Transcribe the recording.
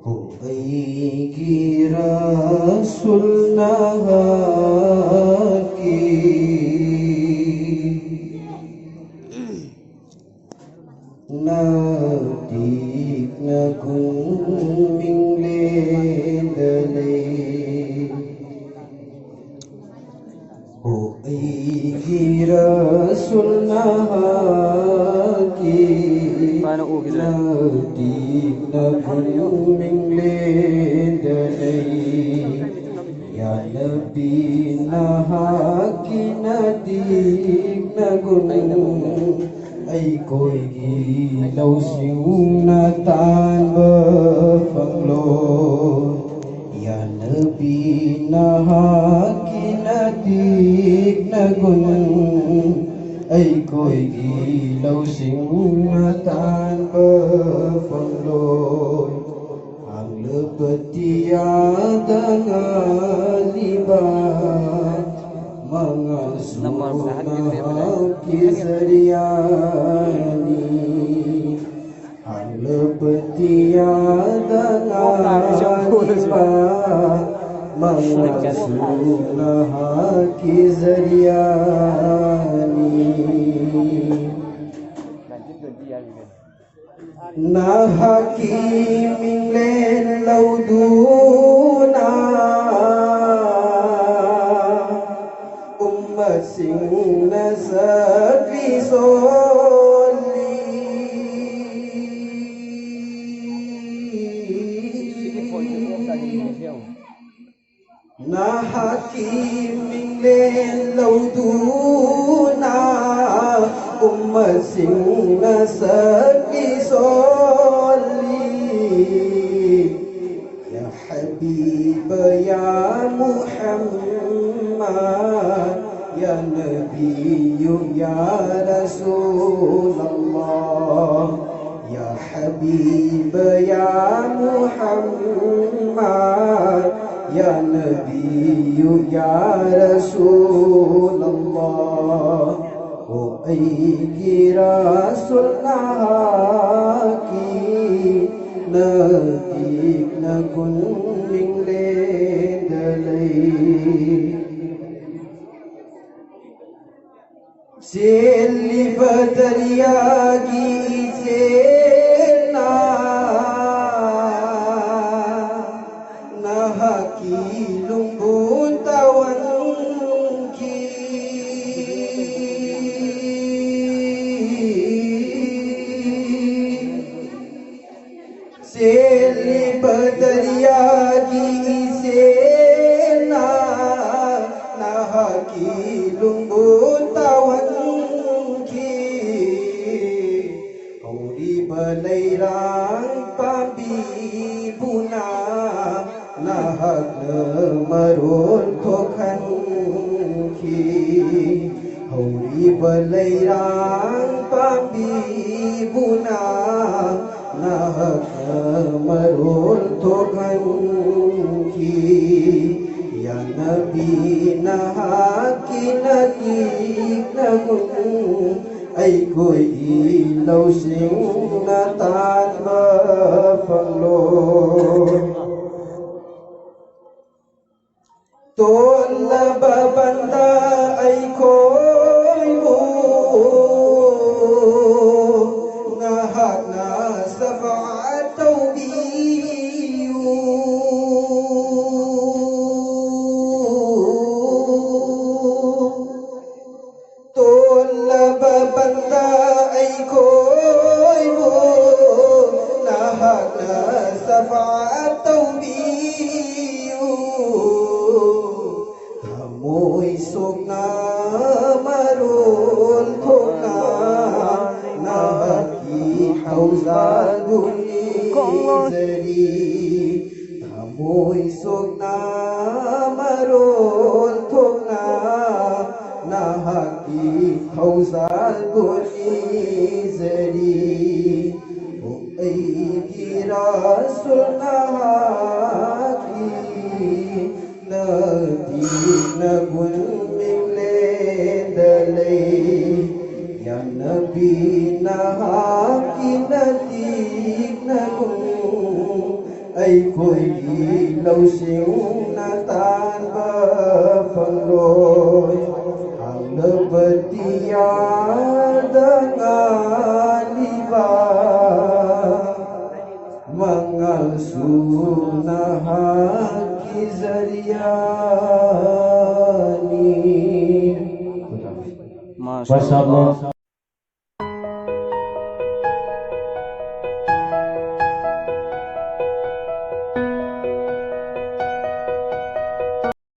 Hubaiki Rasulullah ki Nadik nagung mingle dale Hubaiki Rasulullah ki Nadik nagung mingle dale Ya Nabi nahaki nadik nagung Ai côi ghi lâu xíu na tan bơ phăng lô Ya Nabi na haki na tik na gun Ai côi ghi lâu xíu na tan bơ phăng lô Ang lepeti ada ngaliba Mga sunah kisariani Ang lepeti ada ngaliba Mga sunah kisariani Na hakimin len lauduna Ummat sing nasabri soli Na hakimin len lauduna Ummat sing nasabri soli Ya Habib ya Muhammad Ya Nabi ya Rasulullah Ya Habib ya Muhammad Ya Nabi ya Rasulullah Hubaiki Rasulullah ki Nadik nakun mingle dalai Seli badariya ki sena Nahaki lumbun tawan ki Seli badariya ki sena Nahaki lumbun tawan Balairang pambi buna Nahak marun kokan ki Hauri balairang pambi buna Nahak marun kokan ki Ya Nabi nahaki nadik nagung Ai côi ghi lâu xíu na tan mơ phăng lô Tôn là bà banda ai côi mù Na hạt na sa vã tâu biu Tôn là bà banda ai côi mù Na hạt na sa vã tâu biu Môi sốt na marul thốt na Na ki hậu gia đuôi zari Môi sốt na marul thốt na Na ki hậu gia đuôi zari Hubaiki Rasulullah ki Nadik nagun mingle dalai Ya Nabi nahaki nadik nagun ꯑꯩꯈꯣꯏꯒꯤ ꯂꯧꯁꯤꯡꯅ ꯇꯥꯟꯕ ꯐꯪꯂꯣꯏ ꯍꯥꯡꯂꯕꯗꯤ ꯌꯥꯗ ꯉꯥꯜꯂꯤꯕ ꯃꯉꯥꯜꯁꯨ ꯅꯍꯥꯛꯀꯤ ꯖꯔꯤꯌꯥꯅꯤ Masya Allah.